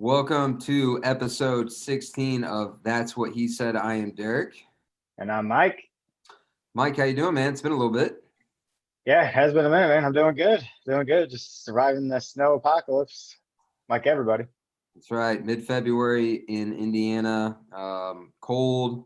Welcome to episode 16 of That's What He Said. I am Derek. And I'm Mike. Mike, how you doing, man? It's been a little bit. Yeah, it has been a minute, man. I'm doing good. Doing good. Just surviving the snow apocalypse like everybody. That's right. Mid-February in Indiana. Cold,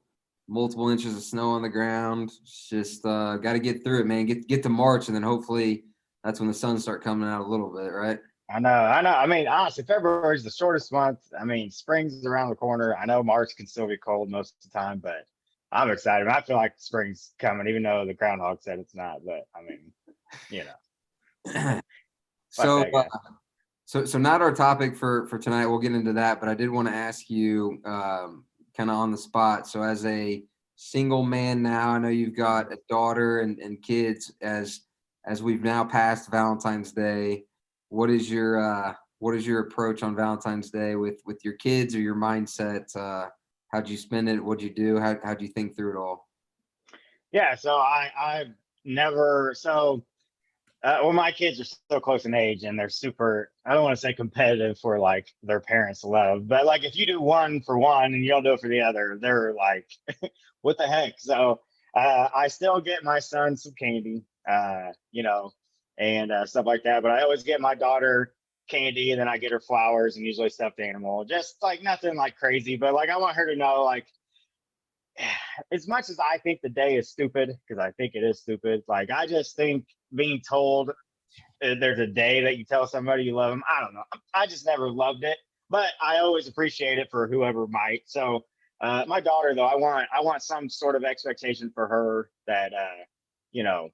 multiple inches of snow on the ground. It's just got to get through it, man. Get to March, and then hopefully that's when the sun start coming out a little bit, right? I know. I mean, honestly, February is the shortest month. I mean, spring's around the corner. I know March can still be cold most of the time, but I'm excited. I feel like spring's coming, even though the groundhog said it's not. But I mean, you know, fuck So, that guy. so not our topic for tonight. We'll get into that, but I did want to ask you, kind of on the spot. So, as a single man now, I know you've got a daughter and kids. As we've now passed Valentine's Day, what is your approach on Valentine's Day with your kids or your mindset? How'd you spend it? What'd you do? How'd you think through it all? Yeah. So I've never so. Well, my kids are so close in age and they're super, I don't want to say competitive for like their parents' love, but like if you do one for one and you don't do it for the other, they're like, what the heck? So I still get my son some candy, and stuff like that. But I always get my daughter candy and then I get her flowers and usually stuffed animal, just like nothing like crazy. But like I want her to know, like, as much as I think the day is stupid, because I think it is stupid, like I just think being told there's a day that you tell somebody you love them, I don't know. I just never loved it, but I always appreciate it for whoever might. So my daughter, though, I want some sort of expectation for her that you know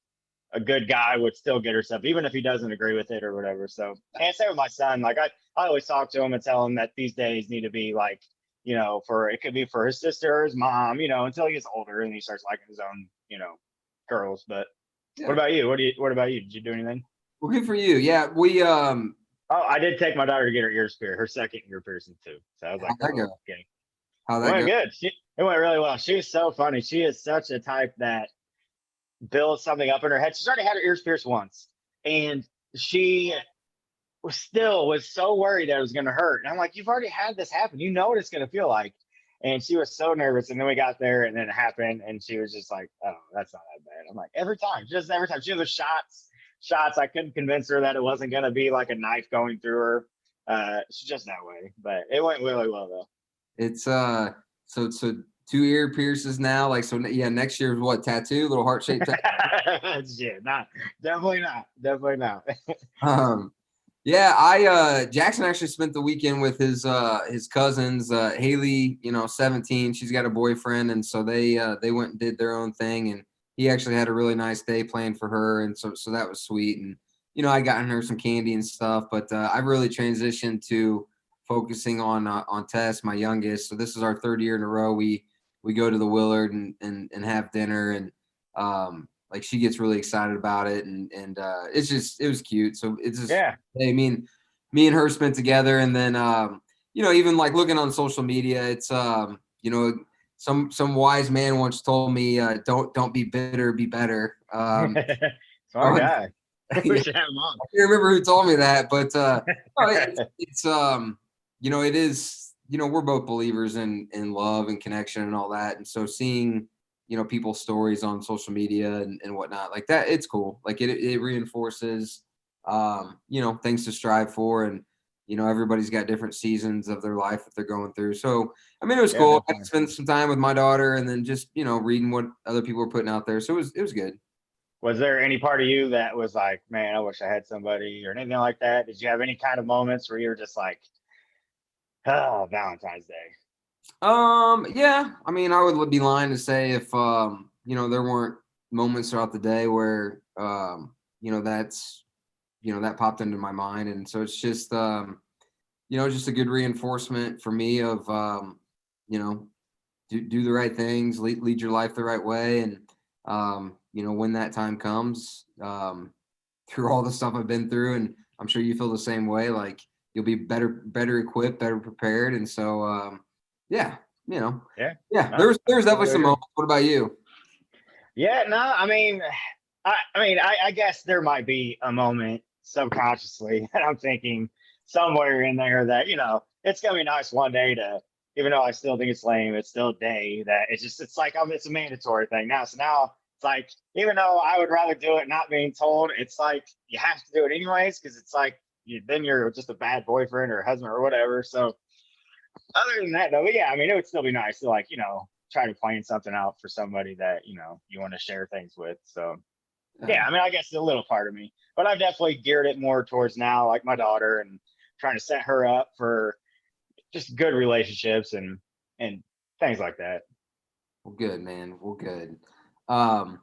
a good guy would still get her stuff, even if he doesn't agree with it or whatever. So, and same with my son. Like I always talk to him and tell him that these days need to be like, for it could be for his sister or his mom, until he gets older and he starts liking his own, girls. But what Yeah. about you? What about you? Did you do anything? Well, good for you. Yeah, we Oh, I did take my daughter to get her ears pierced, her second ear piercing too. So I was like, how'd that oh, go? okay. How'd It that went go? good. It went really well. She is so funny. She is such a type that builds something up in her head. She's already had her ears pierced once, and she was so worried that it was going to hurt. And I'm like, you've already had this happen. You know what it's going to feel like. And she was so nervous. And then we got there and then it happened. And she was just like, oh, that's not that bad. I'm like, just every time. She was shots. I couldn't convince her that it wasn't going to be like a knife going through her. She's just that way. But it went really well, though. It's so two ear pierces now. Like, so yeah, next year's what, tattoo, little heart shaped tattoo. Shit, not definitely not. Definitely not. Yeah, I Jackson actually spent the weekend with his cousins. Haley, 17, she's got a boyfriend, and so they went and did their own thing, and he actually had a really nice day playing for her, and so that was sweet. And I gotten her some candy and stuff, but I've really transitioned to focusing on Tess, my youngest. So this is our third year in a row. We go to the Willard and have dinner, and like she gets really excited about it, and it was cute. So it's just, Yeah. I mean, me and her spent together, and then even like looking on social media, it's some wise man once told me, don't be bitter, be better. Smart guy. We Yeah, should have him on. I can't remember who told me that, but it's it is, we're both believers in love and connection and all that, and so seeing people's stories on social media and whatnot like that, it's cool. Like it reinforces things to strive for, and everybody's got different seasons of their life that they're going through. So I mean, it was Yeah, cool. I definitely. spent some time with my daughter, and then just reading what other people were putting out there. So it was good. Was there any part of you that was like, man, I wish I had somebody or anything like that? Did you have any kind of moments where you were just like, oh, Valentine's Day? Yeah, I mean, I would be lying to say if there weren't moments throughout the day where that's that popped into my mind. And so it's just just a good reinforcement for me of you know do the right things, lead your life the right way, and when that time comes, through all the stuff I've been through, and I'm sure you feel the same way, like you'll be better equipped, better prepared. And so yeah, Yeah. yeah, No, there's I definitely totally some agree. moments. What about you? Yeah, no, I mean, I guess there might be a moment subconsciously that I'm thinking somewhere in there that, it's gonna be nice one day to, even though I still think it's lame, it's still a day that it's like, it's a mandatory thing now. So now it's like, even though I would rather do it not being told, it's like you have to do it anyways, because it's like then you're just a bad boyfriend or husband or whatever. So other than that, though, but yeah, I mean, it would still be nice to, like, try to plan something out for somebody that you want to share things with. So yeah, I mean, I guess it's a little part of me, but I've definitely geared it more towards now, like my daughter, and trying to set her up for just good relationships and things like that. Well, good, man. Well, good. All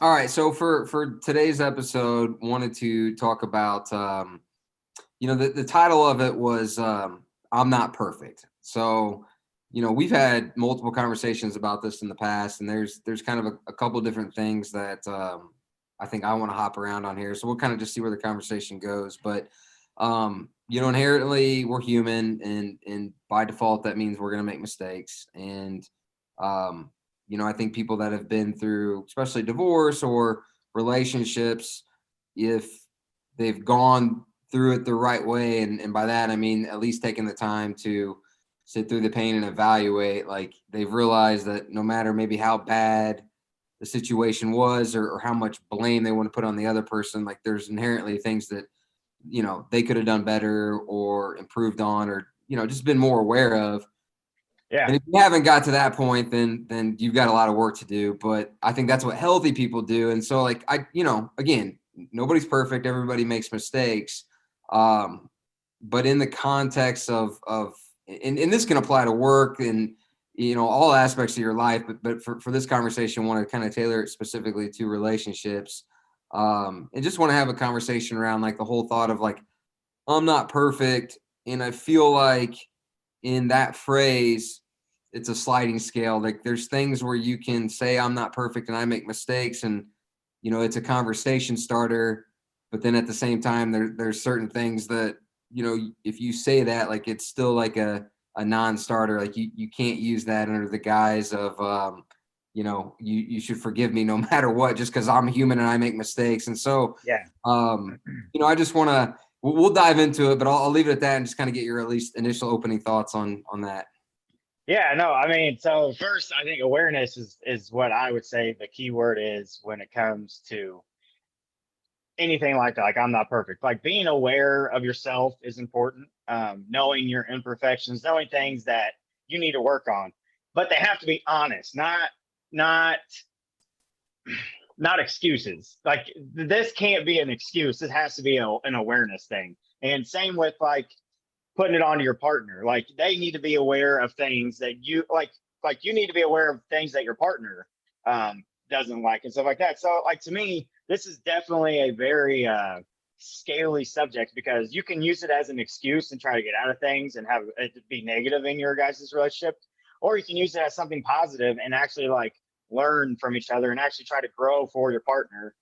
right. So for today's episode, wanted to talk about, the title of it was I'm Not Perfect. So, we've had multiple conversations about this in the past, and there's kind of a couple different things that I think I want to hop around on here. So we'll kind of just see where the conversation goes. But inherently we're human, and by default that means we're going to make mistakes. And I think people that have been through, especially divorce or relationships, if they've gone through it the right way, and by that I mean at least taking the time to sit through the pain and evaluate, like they've realized that no matter maybe how bad the situation was, or how much blame they want to put on the other person, like there's inherently things that they could have done better or improved on, or just been more aware of. Yeah. And if you haven't got to that point, then you've got a lot of work to do. But I think that's what healthy people do. And so, like, again, nobody's perfect. Everybody makes mistakes. But in the context of and this can apply to work and all aspects of your life. But for this conversation, I want to kind of tailor it specifically to relationships. And just want to have a conversation around like the whole thought of like, I'm not perfect. And I feel like in that phrase, it's a sliding scale. Like there's things where you can say I'm not perfect and I make mistakes, and it's a conversation starter. But then at the same time, there's certain things that if you say that, like it's still like a non-starter. Like you can't use that under the guise of you should forgive me no matter what, just because I'm human and I make mistakes. And so Yeah. I just want to. We'll dive into it, but I'll leave it at that and just kind of get your at least initial opening thoughts on that. Yeah, no, I mean, so first, I think awareness is what I would say the key word is when it comes to anything like that. Like, I'm not perfect. Like, being aware of yourself is important. Knowing your imperfections, knowing things that you need to work on, but they have to be honest, not not excuses. Like, this can't be an excuse. It has to be an awareness thing. And same with like putting it onto your partner. Like, they need to be aware of things that you like you need to be aware of things that your partner doesn't like and stuff like that. So like, to me, this is definitely a very scaly subject, because you can use it as an excuse and try to get out of things and have it be negative in your guys' relationship, or you can use it as something positive and actually like learn from each other and actually try to grow for your partner.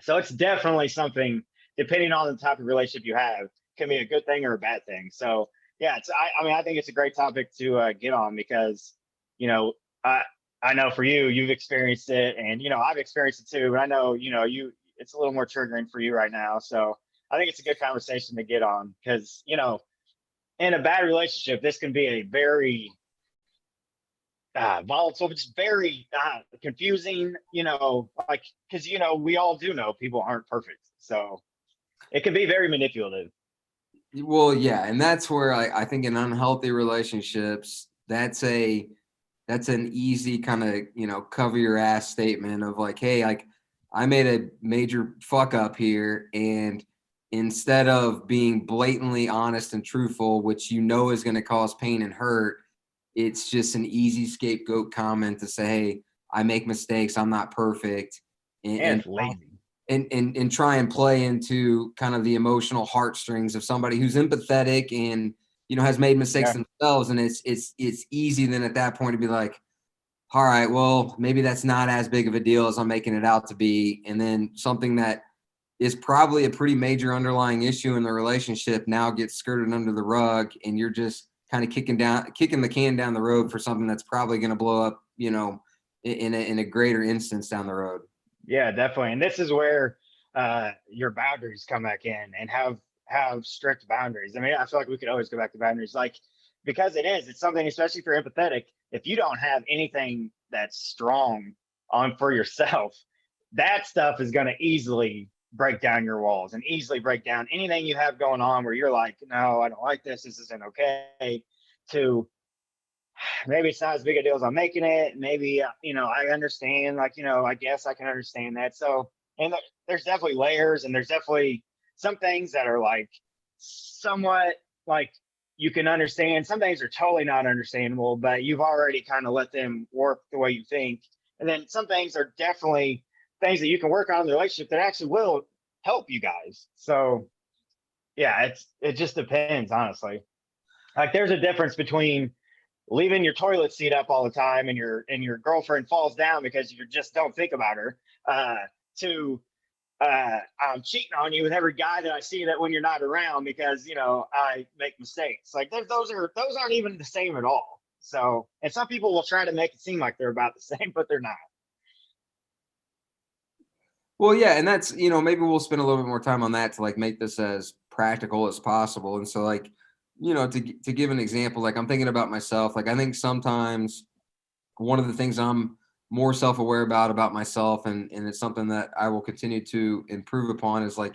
So it's definitely something, depending on the type of relationship you have, can be a good thing or a bad thing. So yeah, I mean, I think it's a great topic to get on, because I I know for you, you've experienced it, and I've experienced it too. But I know it's a little more triggering for you right now. So I think it's a good conversation to get on, because in a bad relationship, this can be a very volatile, just very confusing. Like, because we all do know people aren't perfect, so it can be very manipulative. Well, yeah, and that's where I think in unhealthy relationships, that's an easy kind of cover your ass statement of like, hey, like I made a major fuck up here, and instead of being blatantly honest and truthful, which is going to cause pain and hurt, it's just an easy scapegoat comment to say, hey, I make mistakes, I'm not perfect, and, And and it's lazy. and try and play into kind of the emotional heartstrings of somebody who's empathetic and has made mistakes Yeah. themselves. And it's easy then at that point to be like, all right, well, maybe that's not as big of a deal as I'm making it out to be. And then something that is probably a pretty major underlying issue in the relationship now gets skirted under the rug, and you're just kind of kicking the can down the road for something that's probably going to blow up, in a greater instance down the road. Yeah, definitely. And this is where your boundaries come back in, and have strict boundaries. I mean, I feel like we could always go back to boundaries, like, because it's something, especially if you're empathetic, if you don't have anything that's strong on for yourself, that stuff is going to easily break down your walls and easily break down anything you have going on where you're like, no, I don't like this. This isn't okay. To maybe it's not as big a deal as I'm making it. Maybe, I understand, like, I guess I can understand that. So, and there's definitely layers, and there's definitely some things that are like somewhat like you can understand. Some things are totally not understandable, but you've already kind of let them work the way you think. And then some things are definitely things that you can work on in the relationship that actually will help you guys. So yeah, it just depends, honestly. Like, there's a difference between leaving your toilet seat up all the time and your girlfriend falls down because you just don't think about her, to I'm cheating on you with every guy that I see that when you're not around because I make mistakes. Like, those aren't even the same at all. So, and some people will try to make it seem like they're about the same, but they're not. Well, yeah, and that's, maybe we'll spend a little bit more time on that to like make this as practical as possible. And so like, to give an example, like I'm thinking about myself, like I think sometimes one of the things I'm more self-aware about myself, and it's something that I will continue to improve upon, is like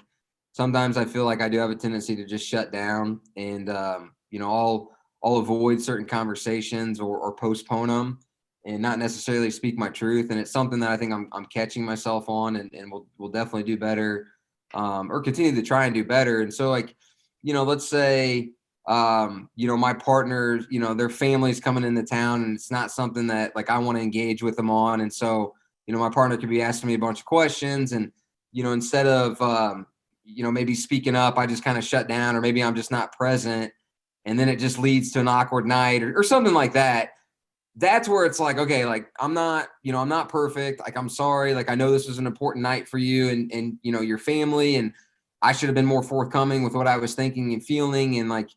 sometimes I feel like I do have a tendency to just shut down, and I'll avoid certain conversations, or postpone them, and not necessarily speak my truth. And it's something that I think I'm catching myself on, and will definitely do better, or continue to try and do better. And so like, let's say my partner, their family's coming into town, and it's not something that like I want to engage with them on. And so, my partner could be asking me a bunch of questions, and, instead of, maybe speaking up, I just kind of shut down, or maybe I'm just not present. And then it just leads to an awkward night, or something like that. That's where it's like, okay, like I'm not perfect. Like, I'm sorry. Like, I know this was an important night for you and your family, and I should have been more forthcoming with what I was thinking and feeling. And like,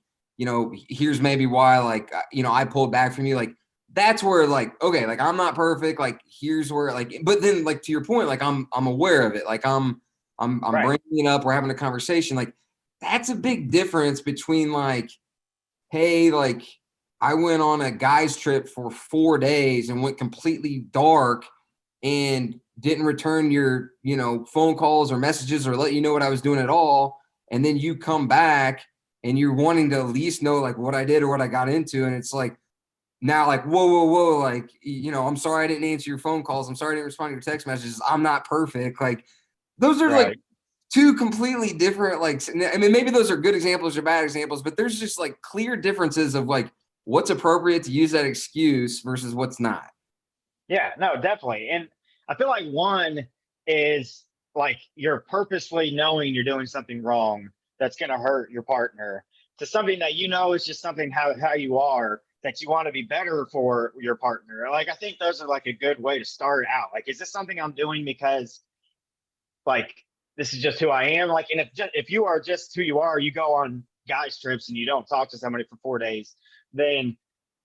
here's maybe why, like, I pulled back from you. Like, that's where like, okay, like I'm not perfect. Like, here's where, like, but then like, to your point, like I'm aware of it. Like I'm Right. bringing it up. We're having a conversation. Like, that's a big difference between like, hey, like I went on a guy's trip for 4 days and went completely dark and didn't return your, phone calls or messages or let you know what I was doing at all. And then you come back and you're wanting to at least know like what I did or what I got into. And it's like, now like, whoa, like, I'm sorry I didn't answer your phone calls. I'm sorry I didn't respond to your text messages. I'm not perfect. Like, those are like Right. two completely different, like, I mean, maybe those are good examples or bad examples, but there's just like clear differences of like what's appropriate to use that excuse versus what's not. Yeah, no, definitely. And I feel like one is like you're purposely knowing you're doing something wrong that's going to hurt your partner, to something that is just something how you are, that you want to be better for your partner. Like, I think those are like a good way to start out. Like, is this something I'm doing because like this is just who I am? Like, and if you are just who you are, you go on guys trips and you don't talk to somebody for 4 days, then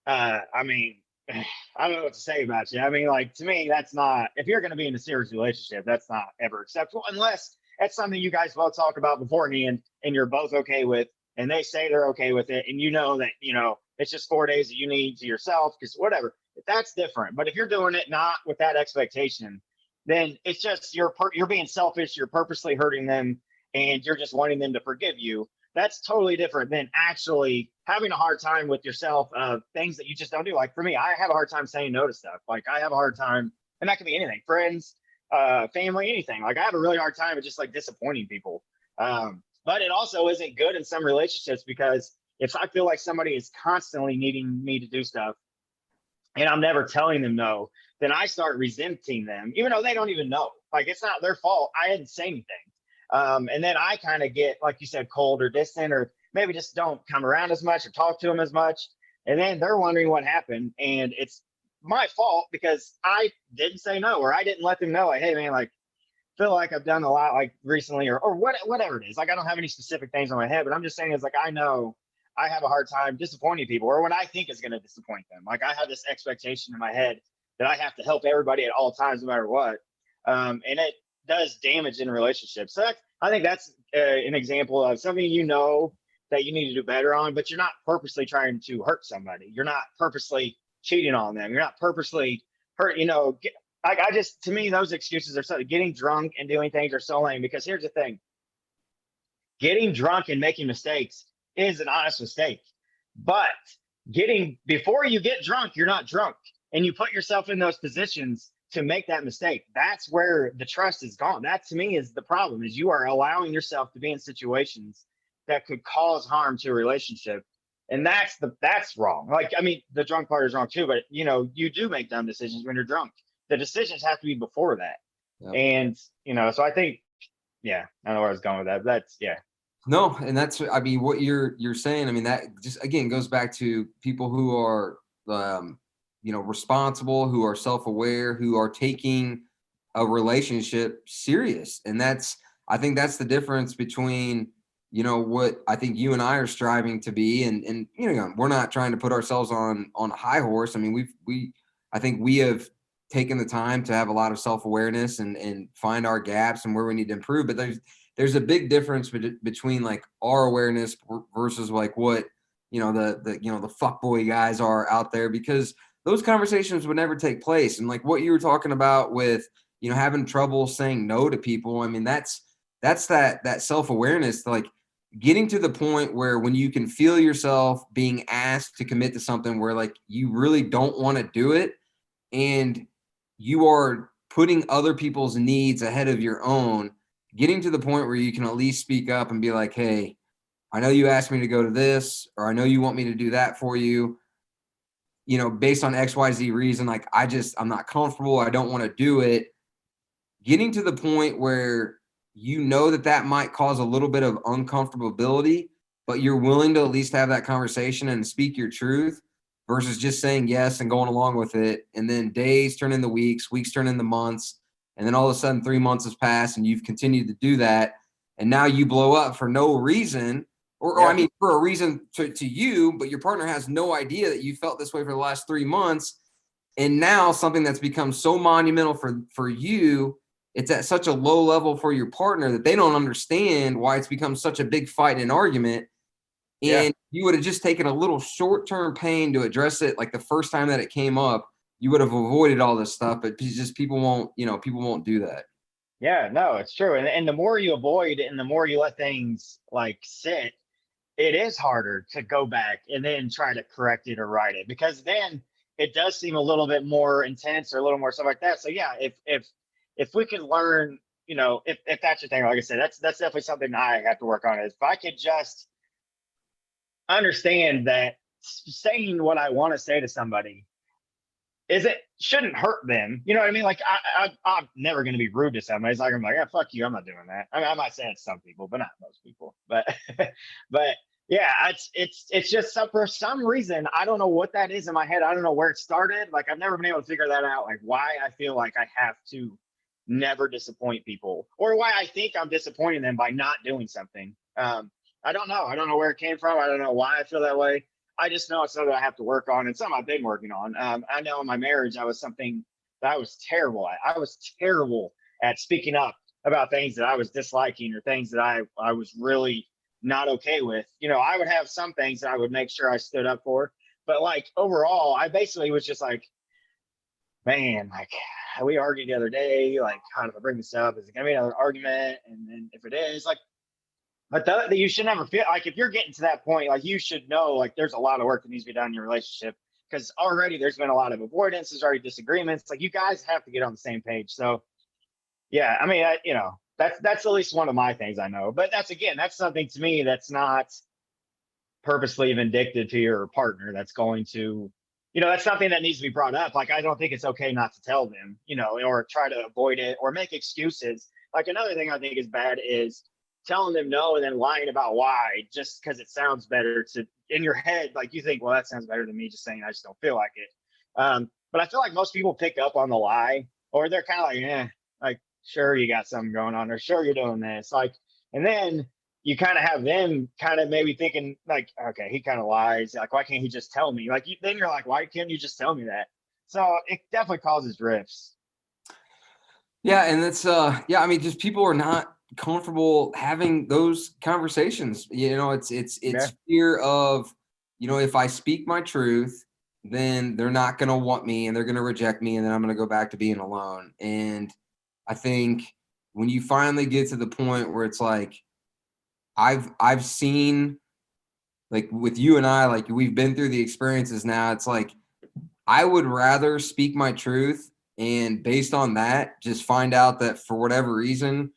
I mean, I don't know what to say about you. I mean, like, to me, that's not, if you're going to be in a serious relationship, that's not ever acceptable unless that's something you guys both talk about beforehand and you're both okay with, and they say they're okay with it. And that, it's just 4 days that you need to yourself, because whatever, that's different. But if you're doing it not with that expectation, then it's just, you're being selfish. You're purposely hurting them and you're just wanting them to forgive you. That's totally different than actually having a hard time with yourself of things that you just don't do. Like, for me, I have a hard time saying no to stuff. Like, I have a hard time, and that can be anything, friends, family, anything. Like, I have a really hard time with just like disappointing people. But it also isn't good in some relationships, because if I feel like somebody is constantly needing me to do stuff and I'm never telling them no, then I start resenting them, even though they don't even know. Like, it's not their fault. I didn't say anything. And then I kind of get, like you said, cold or distant, or maybe just don't come around as much or talk to them as much. And then they're wondering what happened. And it's my fault because I didn't say no, or I didn't let them know, like, hey, man, like, feel like I've done a lot like recently, or whatever it is. Like, I don't have any specific things on my head, but I'm just saying, it's like, I know I have a hard time disappointing people, or what I think is going to disappoint them. Like, I have this expectation in my head that I have to help everybody at all times, no matter what. And it does damage in relationships. So I think that's an example of something that you need to do better on, but you're not purposely trying to hurt somebody. You're not purposely cheating on them. You're not purposely hurt. I just, to me, those excuses are so, getting drunk and doing things are so lame, because here's the thing: getting drunk and making mistakes is an honest mistake. But before you get drunk, you're not drunk. And you put yourself in those positions to make that mistake. That's where the trust is gone. That, to me, is the problem, is you are allowing yourself to be in situations that could cause harm to a relationship. And that's wrong. Like, I mean, the drunk part is wrong too, but you do make dumb decisions when you're drunk. The decisions have to be before that. Yep. And, so I think, yeah, I don't know where I was going with that. But that's, yeah. No, and that's, I mean, what you're saying, I mean, that just, again, goes back to people who are, responsible, who are self-aware, who are taking a relationship serious. And I think that's the difference between, what I think you and I are striving to be. And we're not trying to put ourselves on a high horse. I mean, I think we have taken the time to have a lot of self-awareness and find our gaps and where we need to improve. But there's a big difference between like our awareness versus like what, the fuckboy guys are out there, because those conversations would never take place. And like what you were talking about with, having trouble saying no to people. I mean, that's that self-awareness, like getting to the point where when you can feel yourself being asked to commit to something where like you really don't want to do it, and you are putting other people's needs ahead of your own, getting to the point where you can at least speak up and be like, hey, I know you asked me to go to this, or I know you want me to do that for you, based on XYZ reason, like I'm not comfortable. I don't want to do it. Getting to the point where that might cause a little bit of uncomfortability, but you're willing to at least have that conversation and speak your truth versus just saying yes and going along with it. And then days turn into weeks turn into months. And then all of a sudden 3 months has passed and you've continued to do that. And now you blow up for no reason, or I mean, for a reason to you, but your partner has no idea that you felt this way for the last 3 months. And now something that's become so monumental for you, it's at such a low level for your partner that they don't understand why it's become such a big fight and argument. And you would have just taken a little short-term pain to address it. Like the first time that it came up, you would have avoided all this stuff, but just people won't do that. Yeah, no, it's true. And the more you avoid and the more you let things like sit, it is harder to go back and then try to correct it or right it, because then it does seem a little bit more intense or a little more stuff like that. So yeah, if we could learn, if that's your thing, like I said, that's definitely something I have to work on. Is if I could just understand that saying what I want to say to somebody shouldn't hurt them. You know what I mean? Like I'm never going to be rude to somebody. It's like, I'm like, yeah, fuck you. I'm not doing that. I mean, I might say it to some people, but not most people. But, but yeah, it's just for some reason, I don't know what that is in my head. I don't know where it started. Like I've never been able to figure that out. Like why I feel like I have to never disappoint people, or why I think I'm disappointing them by not doing something. I don't know. I don't know where it came from. I don't know why I feel that way. I just know it's something I have to work on, and something I've been working on. I know in my marriage, I was something that I was terrible at. I was terrible at speaking up about things that I was disliking or things that I was really not okay with. I would have some things that I would make sure I stood up for, but like overall, I basically was just like, man, like we argued the other day, like how do I bring this up? Is it gonna be another argument? And then if it is, like, but that you should never feel like, if you're getting to that point, like you should know, like there's a lot of work that needs to be done in your relationship, because already there's been a lot of avoidance, there's already disagreements. Like you guys have to get on the same page. So yeah, I mean, that's at least one of my things I know. But that's something to me that's not purposely vindictive to your partner. That's going to, that's something that needs to be brought up. Like I don't think it's okay not to tell them, or try to avoid it or make excuses. Like another thing I think is bad is telling them no and then lying about why, just because it sounds better in your head. Like you think, well, that sounds better than me just saying I just don't feel like it. But I feel like most people pick up on the lie, or they're kind of like, like, sure, you got something going on, or sure, you're doing this. Like, and then you kind of have them kind of maybe thinking like, okay, he kind of lies. Like, why can't he just tell me? Like, then you're like, why can't you just tell me that? So it definitely causes rifts. Yeah. And that's, I mean, just people are not comfortable having those conversations. You know, it's Yeah. fear of, you know, if I speak my truth, then they're not going to want me and they're going to reject me, and then I'm going to go back to being alone. And I think when you finally get to the point where it's like, I've seen, like with you and I, like we've been through the experiences now. It's like I would rather speak my truth and based on that, just find out that for whatever reason,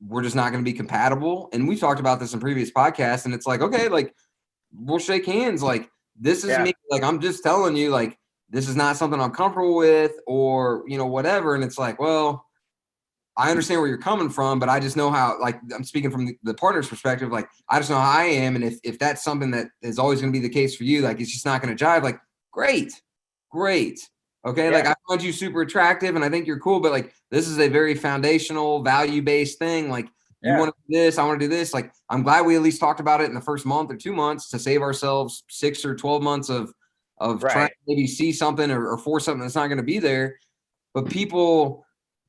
we're just not going to be compatible. And we've talked about this in previous podcasts, and it's like, okay, like we'll shake hands. Like this is Yeah. me. Like I'm just telling you, like this is not something I'm comfortable with, or you know, whatever. And it's like, well, I understand where you're coming from, but I just know how, like, I'm speaking from the partner's perspective. Like, I just know how I am. And if that's something that is always going to be the case for you, like, it's just not going to jive. Like, great, great. Okay. Like, Yeah. I find you super attractive and I think you're cool, but like, this is a very foundational, value based thing. Like, you Yeah. want to do this, I want to do this. Like, I'm glad we at least talked about it in the first month or 2 months to save ourselves 6 or 12 months of trying Right. to maybe see something or force something that's not going to be there. But people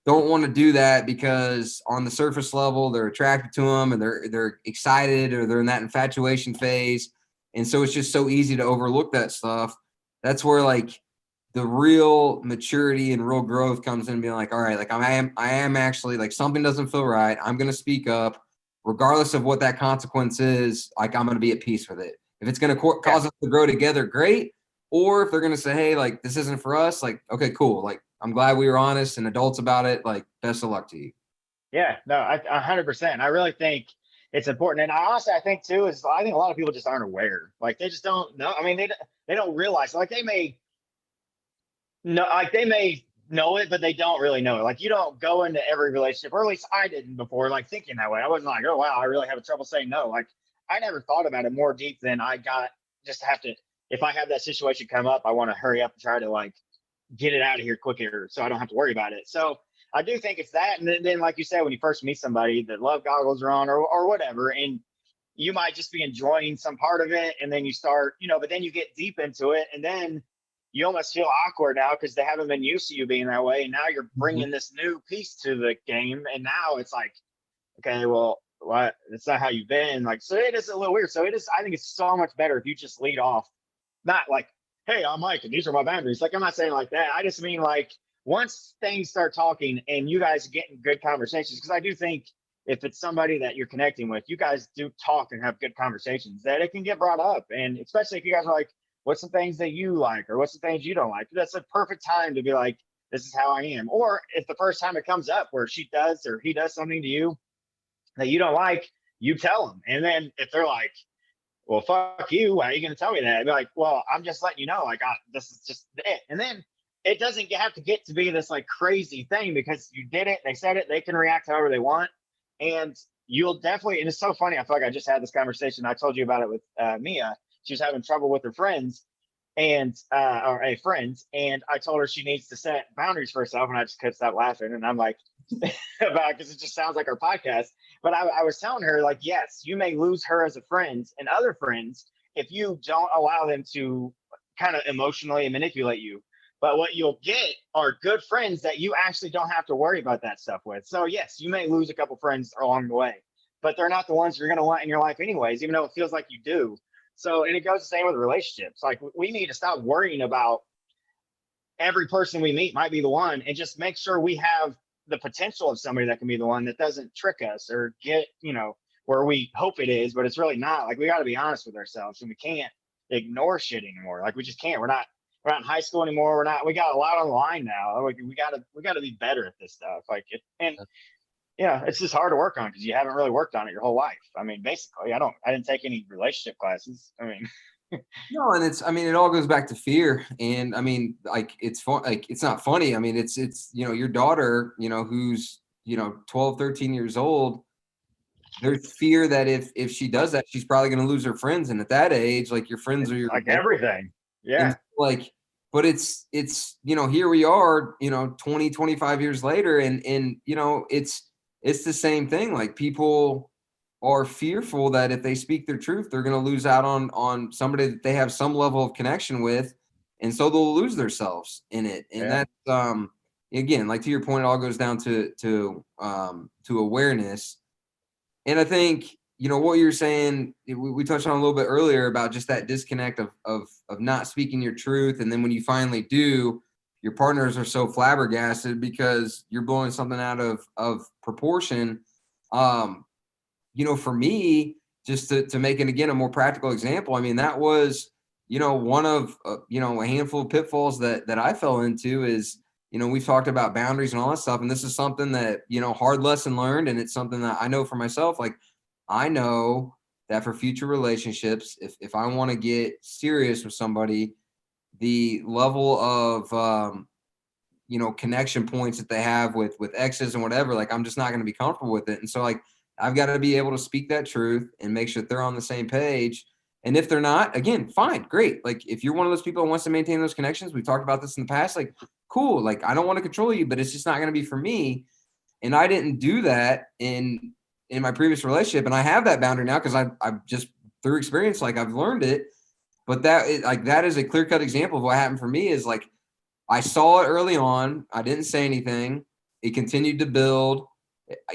don't want to do that because on the surface level they're attracted to them and they're excited or they're in that infatuation phase, and so it's just so easy to overlook that stuff. That's where like the real maturity and real growth comes in, and being like, all right, like I am actually, like, something doesn't feel right, I'm going to speak up regardless of what that consequence is. Like I'm going to be at peace with it. If it's going to Yeah. cause us to grow together, great. Or if they're going to say, hey, like this isn't for us, like okay, cool, like I'm glad we were honest and adults about it. Like, best of luck to you. Yeah. No, 100%. I really think it's important. And I honestly, I think too, is I think a lot of people just aren't aware. Like they just don't know. I mean, they don't realize, like they may know it, but they don't really know it. Like you don't go into every relationship, or at least I didn't before, like thinking that way. I wasn't like, oh wow, I really have trouble saying no. Like I never thought about it more deep than I got. Just have to. If I have that situation come up, I want to hurry up and try to like get it out of here quicker, so I don't have to worry about it. So I do think it's that. And then like you said, when you first meet somebody, the love goggles are on, or whatever, and you might just be enjoying some part of it, and then you start, but then you get deep into it, and then you almost feel awkward now because they haven't been used to you being that way, and now you're Mhm. bringing this new piece to the game, and now it's like, okay, well, what? That's not how you've been. Like, so it is a little weird. So it is. I think it's so much better if you just lead off, not like, hey, I'm Mike, and these are my boundaries. Like, I'm not saying like that. I just mean like once things start talking and you guys get in good conversations, because I do think if it's somebody that you're connecting with, you guys do talk and have good conversations, that it can get brought up. And especially if you guys are like, what's the things that you like, or what's the things you don't like? That's a perfect time to be like, this is how I am. Or if the first time it comes up where she does or he does something to you that you don't like, you tell them. And then if they're like, well, fuck you, why are you going to tell me that? I'd be like, well, I'm just letting you know, like, this is just it. And then it doesn't have to get to be this like crazy thing, because you did it, they said it, they can react however they want. And you'll definitely, and it's so funny. I feel like I just had this conversation. I told you about it with Mia. She was having trouble with her friends and or a friend, and I told her she needs to set boundaries for herself, and I just couldn't stop laughing. And I'm like, about, because it just sounds like our podcast. But I was telling her, like, yes, you may lose her as a friend and other friends if you don't allow them to kind of emotionally manipulate you. But what you'll get are good friends that you actually don't have to worry about that stuff with. So yes, you may lose a couple friends along the way, but they're not the ones you're going to want in your life anyways, even though it feels like you do. So, and it goes the same with relationships. Like we need to stop worrying about every person we meet might be the one, and just make sure we have the potential of somebody that can be the one, that doesn't trick us or get, where we hope it is, but it's really not. Like we got to be honest with ourselves, and we can't ignore shit anymore. Like we just can't. We're not in high school anymore. We got a lot on the line now. Like we gotta be better at this stuff. Like it, and yeah, it's just hard to work on because you haven't really worked on it your whole life. I mean, basically, I didn't take any relationship classes. I mean, No, and I mean, it all goes back to fear. And I mean, like, it's fun. Like, it's not funny. I mean, your daughter, who's, 12, 13 years old, there's fear that if she does that, she's probably going to lose her friends. And at that age, like, your friends are your like world. everything. And Yeah. like, but it's here we are, 20, 25 years later, and it's the same thing. Like, people are fearful that if they speak their truth, they're going to lose out on somebody that they have some level of connection with, and so they'll lose themselves in it. And Yeah. that's again, like, to your point, it all goes down to awareness. And I think, what you're saying, we touched on a little bit earlier about just that disconnect of not speaking your truth. And then when you finally do, your partners are so flabbergasted because you're blowing something out of proportion. For me, just to make it again a more practical example, I mean, that was, one of, a handful of pitfalls that I fell into is, we've talked about boundaries and all that stuff. And this is something that, hard lesson learned. And it's something that I know for myself. Like, I know that for future relationships, if I want to get serious with somebody, the level of, connection points that they have with exes and whatever, like, I'm just not going to be comfortable with it. And so, like, I've got to be able to speak that truth and make sure that they're on the same page. And if they're not, again, fine, great. Like, if you're one of those people who wants to maintain those connections, we've talked about this in the past, like, cool. Like, I don't want to control you, but it's just not going to be for me. And I didn't do that in my previous relationship. And I have that boundary now because I've just, through experience, like, I've learned it. But that is a clear cut example of what happened for me is, like, I saw it early on. I didn't say anything. It continued to build.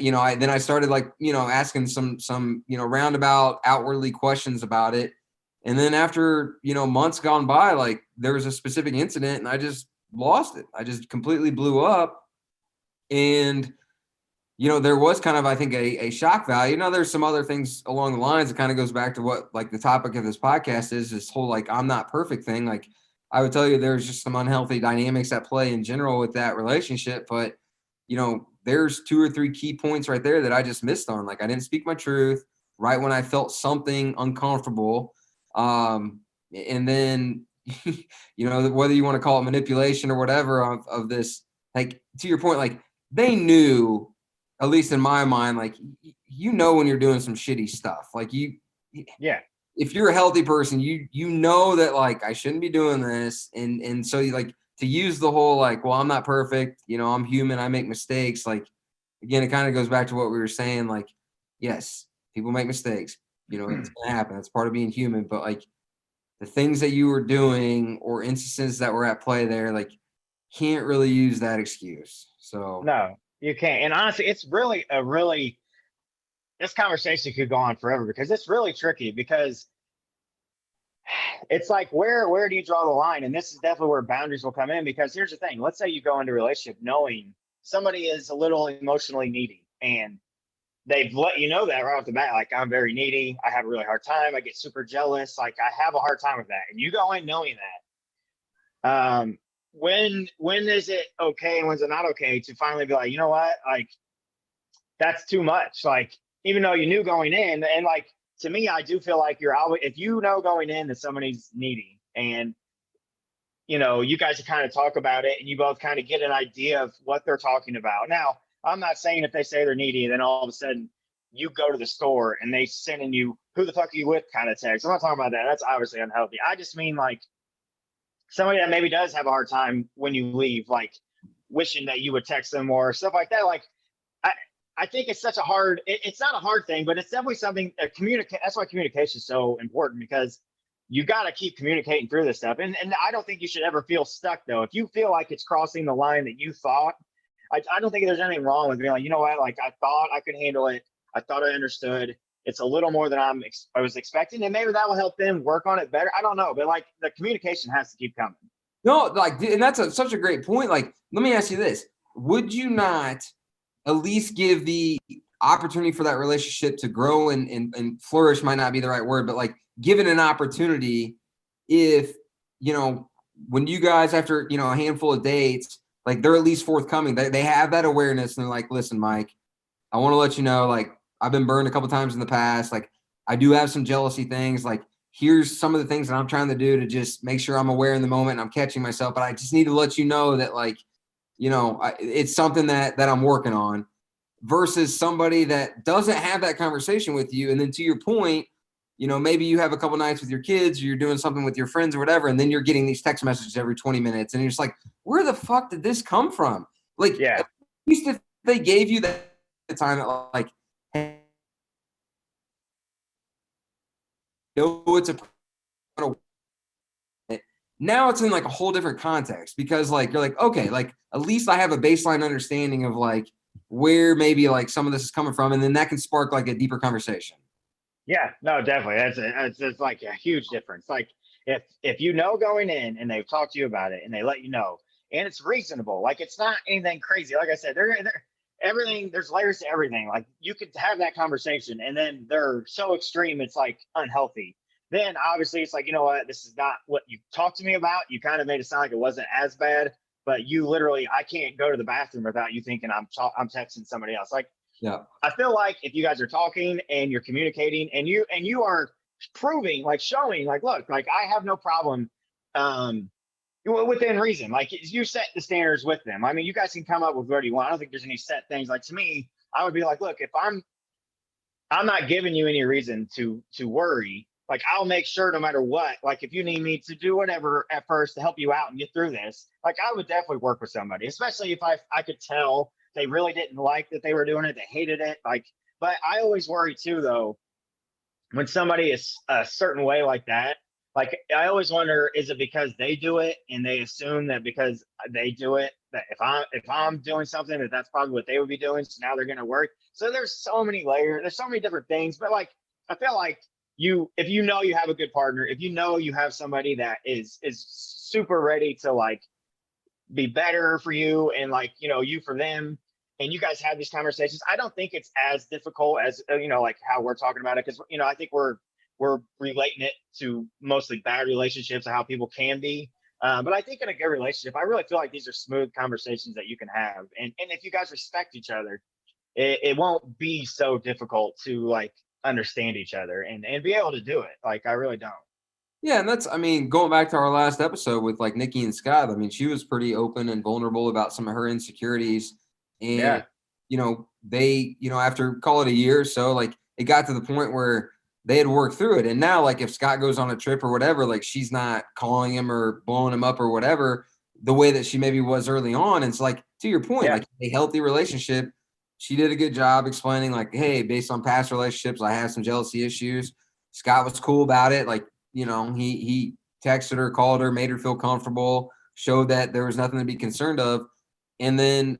Then I started, like, asking some roundabout outwardly questions about it. And then after, months gone by, like, there was a specific incident and I just lost it. I just completely blew up. And, there was kind of, I think, a shock value. Now, there's some other things along the lines. It kind of goes back to what, like, the topic of this podcast is, this whole, like, I'm not perfect thing. Like, I would tell you there's just some unhealthy dynamics at play in general with that relationship. But, there's 2 or 3 key points right there that I just missed on. Like, I didn't speak my truth right when I felt something uncomfortable. And then, whether you want to call it manipulation or whatever of this, like, to your point, like, they knew, at least in my mind, like, when you're doing some shitty stuff, like, Yeah. if you're a healthy person, you know that, like, I shouldn't be doing this. And so you, like, to use the whole, like, well, I'm not perfect, I'm human, I make mistakes. Like, again, it kind of goes back to what we were saying. Like, yes, people make mistakes, it's gonna happen. It's part of being human. But, like, the things that you were doing or instances that were at play there, like, can't really use that excuse. So No, you can't. And honestly, it's really this conversation could go on forever because it's really tricky because it's like where do you draw the line? And this is definitely where boundaries will come in, because here's the thing. Let's say you go into a relationship knowing somebody is a little emotionally needy and they've let you know that right off the bat, like, I'm very needy, I have a really hard time, I get super jealous, like, I have a hard time with that. And you go in knowing that. When is it okay and when's it not okay to finally be like, you know what, like, that's too much. Like, even though you knew going in, and, like, to me, I do feel like you're always, if you know going in that somebody's needy and you guys kind of talk about it and you both kind of get an idea of what they're talking about. Now, I'm not saying if they say they're needy and then all of a sudden you go to the store and they sending you who the fuck are you with kind of text. I'm not talking about that. That's obviously unhealthy. I just mean, like, somebody that maybe does have a hard time when you leave, like, wishing that you would text them or stuff like that. Like, I think it's such a hard, it's not a hard thing, but it's definitely something that that's why communication is so important, because you got to keep communicating through this stuff. And I don't think you should ever feel stuck, though. If you feel like it's crossing the line that you thought, I don't think there's anything wrong with being like, you know what, like, I thought I could handle it. I thought I understood. It's a little more than I was expecting. And maybe that will help them work on it better. I don't know. But, like, the communication has to keep coming. no, like, and that's such a great point. Like, let me ask you this. Would you not at least give the opportunity for that relationship to grow and flourish, might not be the right word, but, like, give it an opportunity if, when you guys, after, a handful of dates, like, they're at least forthcoming, they have that awareness and they're like, listen, Mike, I want to let you know, like, I've been burned a couple times in the past. Like, I do have some jealousy things. Like, here's some of the things that I'm trying to do to just make sure I'm aware in the moment and I'm catching myself, but I just need to let you know that, like, it's something that I'm working on, versus somebody that doesn't have that conversation with you. And then, to your point, maybe you have a couple nights with your kids, or you're doing something with your friends or whatever, and then you're getting these text messages every 20 minutes. And you're just like, where the fuck did this come from? Like, Yeah. at least if they gave you that time, like, hey, it's a, now it's in, like, a whole different context, because, like, you're like, okay, like, at least I have a baseline understanding of, like, where maybe like some of this is coming from, and then that can spark like a deeper conversation. Yeah, no, definitely. It's like a huge difference. Like if you know going in and they've talked to you about it and they let you know and it's reasonable, like it's not anything crazy. Like I said, they're everything, there's layers to everything. Like you could have that conversation and then they're so extreme it's like unhealthy. Then obviously it's like, you know what, this is not what you talked to me about. You kind of made it sound like it wasn't as bad, but you literally, I can't go to the bathroom without you thinking I'm texting somebody else. Like Yeah. I feel like if you guys are talking and you're communicating and you are proving, like showing, like, look, like I have no problem um within reason. Like you set the standards with them. I mean, you guys can come up with whatever you want. I don't think there's any set things. Like to me, I would be like, look, if I'm not giving you any reason to worry. Like I'll make sure no matter what, like if you need me to do whatever at first to help you out and get through this, like I would definitely work with somebody, especially if I could tell they really didn't like that they were doing it, they hated it. Like, but I always worry too though, when somebody is a certain way like that, like I always wonder, is it because they do it and they assume that because they do it, that if I'm doing something that that's probably what they would be doing, so now they're going to work. So there's so many layers, there's so many different things, but like I feel like if you know you have a good partner, if you know you have somebody that is super ready to like be better for you and like you for them, and you guys have these conversations, I don't think it's as difficult as like how we're talking about it, because I think we're relating it to mostly bad relationships and how people can be. But I think in a good relationship, I really feel like these are smooth conversations that you can have, and if you guys respect each other, it won't be so difficult to like understand each other and be able to do it. Like I really don't. Yeah, and that's, I mean, going back to our last episode with like Nikki and Scott, I mean, she was pretty open and vulnerable about some of her insecurities. And, Yeah. they, after call it a year or so, like it got to the point where they had worked through it. And now, like, if Scott goes on a trip or whatever, like she's not calling him or blowing him up or whatever the way that she maybe was early on. And it's like, to your point, Yeah. like a healthy relationship, she did a good job explaining, like, hey, based on past relationships, I have some jealousy issues. Scott was cool about it. Like, he texted her, called her, made her feel comfortable, showed that there was nothing to be concerned of. And then,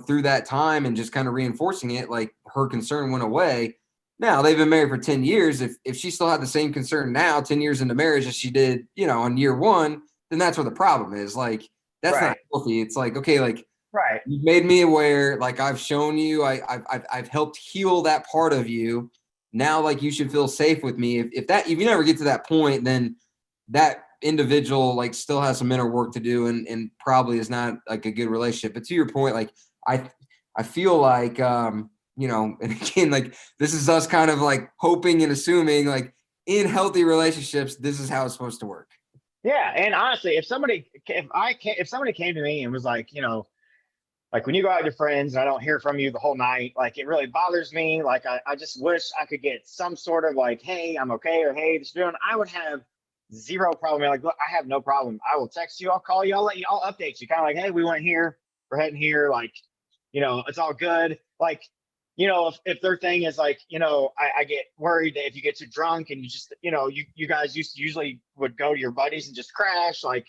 through that time and just kind of reinforcing it, like her concern went away. Now they've been married for 10 years. If she still had the same concern now, 10 years into marriage as she did, on year one, then that's where the problem is. Like, that's not Right. healthy. It's like, okay, like Right. you've made me aware, like I've shown you, I've helped heal that part of you. Now, like you should feel safe with me. If you never get to that point, then that individual like still has some inner work to do and probably is not like a good relationship. But to your point, like I feel like and again, like this is us kind of like hoping and assuming like in healthy relationships, this is how it's supposed to work. Yeah. And honestly, if somebody came to me and was like, like when you go out with your friends and I don't hear from you the whole night, like it really bothers me. Like I just wish I could get some sort of like, hey, I'm okay, or hey, this doing. I would have zero problem. Like, look, I have no problem. I will text you, I'll call you, I'll update you. Kind of like, hey, we went here, we're heading here. Like, it's all good. Like, if their thing is like, I get worried that if you get too drunk and you just, you guys usually would go to your buddies and just crash, like,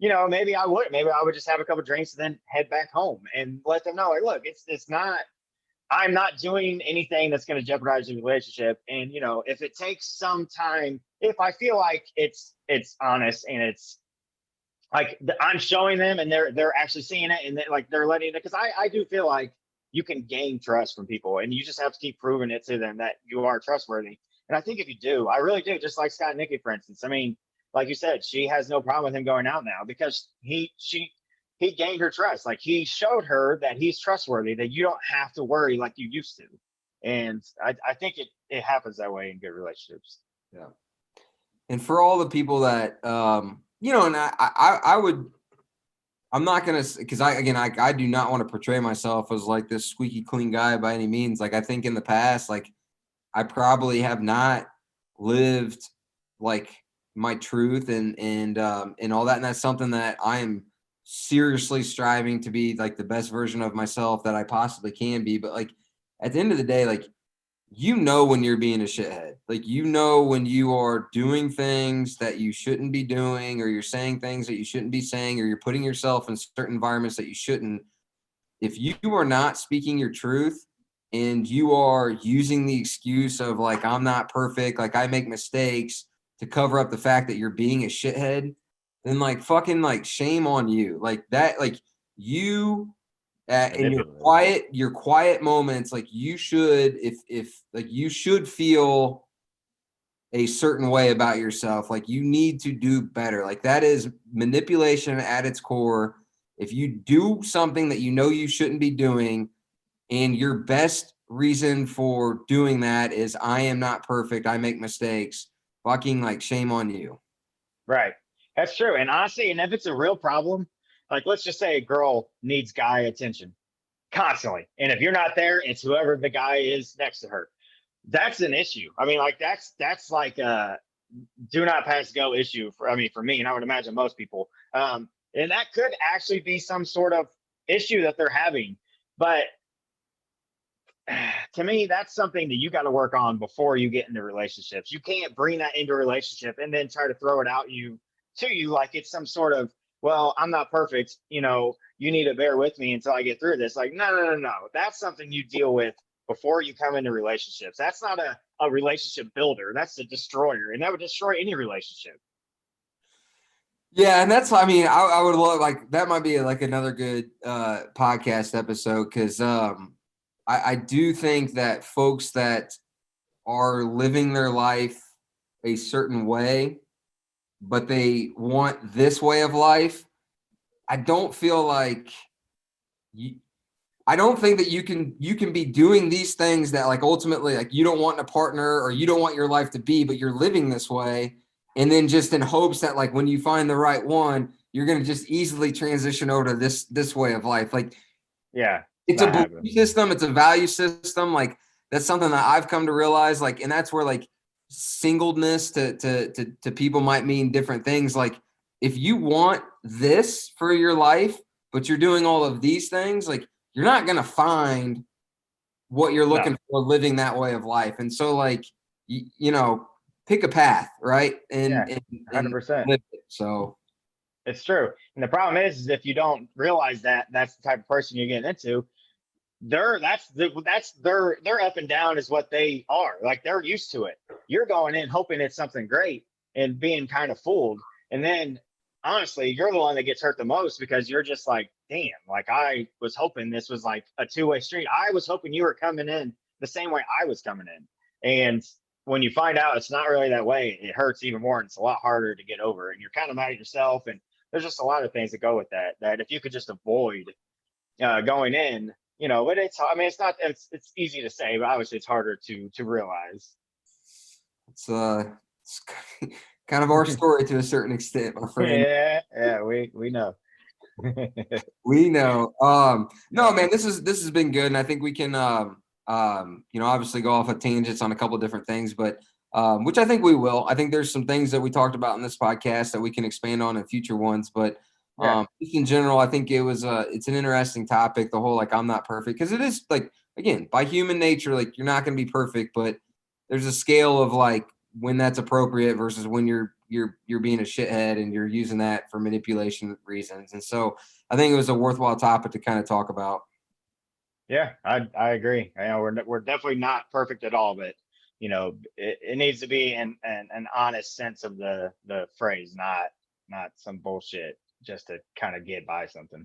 maybe I would just have a couple drinks and then head back home and let them know, like, look, it's not, I'm not doing anything that's going to jeopardize the relationship. And, if it takes some time, if I feel like it's honest and it's like I'm showing them and they're actually seeing it and they're letting it, because I do feel like you can gain trust from people and you just have to keep proving it to them that you are trustworthy. And I think if you do, I really do, just like Scott and Nikki, for instance. I mean, like you said, she has no problem with him going out now because he gained her trust. Like he showed her that he's trustworthy, that you don't have to worry like you used to. And I think it happens that way in good relationships. Yeah. And for all the people that and I would, I'm not gonna, because I do not want to portray myself as like this squeaky clean guy by any means. Like I think in the past, like I probably have not lived like my truth and all that, and that's something that I am seriously striving to be like the best version of myself that I possibly can be. But like at the end of the day, like when you're being a shithead, like when you are doing things that you shouldn't be doing, or you're saying things that you shouldn't be saying, or you're putting yourself in certain environments that you shouldn't. if you are not speaking your truth and you are using the excuse of like, I'm not perfect, like I make mistakes to cover up the fact that you're being a shithead, then like fucking like shame on you. Like that, like you in your quiet moments, like you should, if like you should feel a certain way about yourself, like you need to do better. Like that is manipulation at its core. If you do something that you know you shouldn't be doing, and your best reason for doing that is I am not perfect, I make mistakes, fucking like shame on you. Right. That's true. And honestly, and if it's a real problem, like let's just say a girl needs guy attention constantly. And if you're not there, it's whoever the guy is next to her. That's an issue. I mean, like that's like a do not pass go issue for me, and I would imagine most people. And that could actually be some sort of issue that they're having. But to me, that's something that you got to work on before you get into relationships. You can't bring that into a relationship and then try to throw it out to you like it's some sort of, well, I'm not perfect. You need to bear with me until I get through this. Like, no. That's something you deal with before you come into relationships. That's not a relationship builder. That's a destroyer. And that would destroy any relationship. Yeah, and that's, I mean, I would love, like, that might be like another good podcast episode, because I do think that folks that are living their life a certain way, but they want this way of life, I don't feel like I don't think that you can be doing these things that like ultimately like you don't want in a partner or you don't want your life to be, but you're living this way. And then just in hopes that like when you find the right one, you're going to just easily transition over to this way of life. Like, yeah, it's a belief system. It's a value system. Like that's something that I've come to realize, like, and that's where like singleness to people might mean different things. Like if you want this for your life, but you're doing all of these things, like you're not going to find what you're looking for living that way of life. And so like, pick a path, right? And 100%. live it. So it's true. And the problem is if you don't realize that that's the type of person you're getting into, their up and down is what they are. Like they're used to it. You're going in hoping it's something great and being kind of fooled. And then honestly, you're the one that gets hurt the most because you're just like, damn, like I was hoping this was like a two-way street. I was hoping you were coming in the same way I was coming in. And when you find out it's not really that way, it hurts even more and it's a lot harder to get over. And you're kind of mad at yourself. And there's just a lot of things that go with that if you could just avoid going in, but it's easy to say, but obviously it's harder to realize. It's kind of our story to a certain extent, my friend. Yeah, we know. We know. No, man, this has been good, and I think we can obviously go off of tangents on a couple of different things, but which I think we will. I think there's some things that we talked about in this podcast that we can expand on in future ones, but just in general, I think it's an interesting topic, the whole like I'm not perfect, because it is like, again, by human nature, like you're not going to be perfect, but there's a scale of like when that's appropriate versus when you're being a shithead and you're using that for manipulation reasons. And so I think it was a worthwhile topic to kind of talk about. Yeah, I agree. We're definitely not perfect at all, but it needs to be an honest sense of the phrase, not some bullshit just to kind of get by something.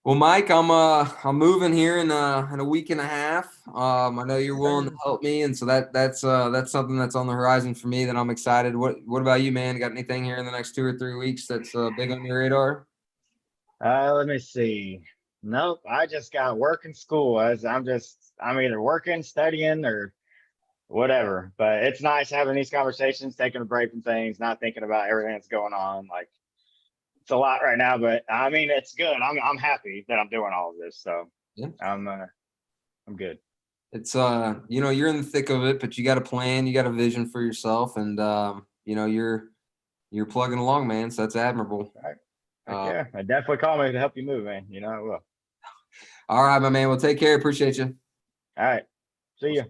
Well, Mike, I'm moving here in a week and a half. I know you're willing to help me, and so that's something that's on the horizon for me that I'm excited. What about you, man? Got anything here in the next 2 or 3 weeks that's big on your radar? Let me see. Nope, I just got work and school. I'm either working, studying, or whatever. But it's nice having these conversations, taking a break from things, not thinking about everything that's going on. Like it's a lot right now, but I mean it's good. I'm happy that I'm doing all of this. So yeah, I'm good. It's you're in the thick of it, but you got a plan, you got a vision for yourself, and you're plugging along, man. So that's admirable. All right. Yeah, I definitely call me to help you move, man. I will. All right, my man. Well, take care. Appreciate you. All right. See you.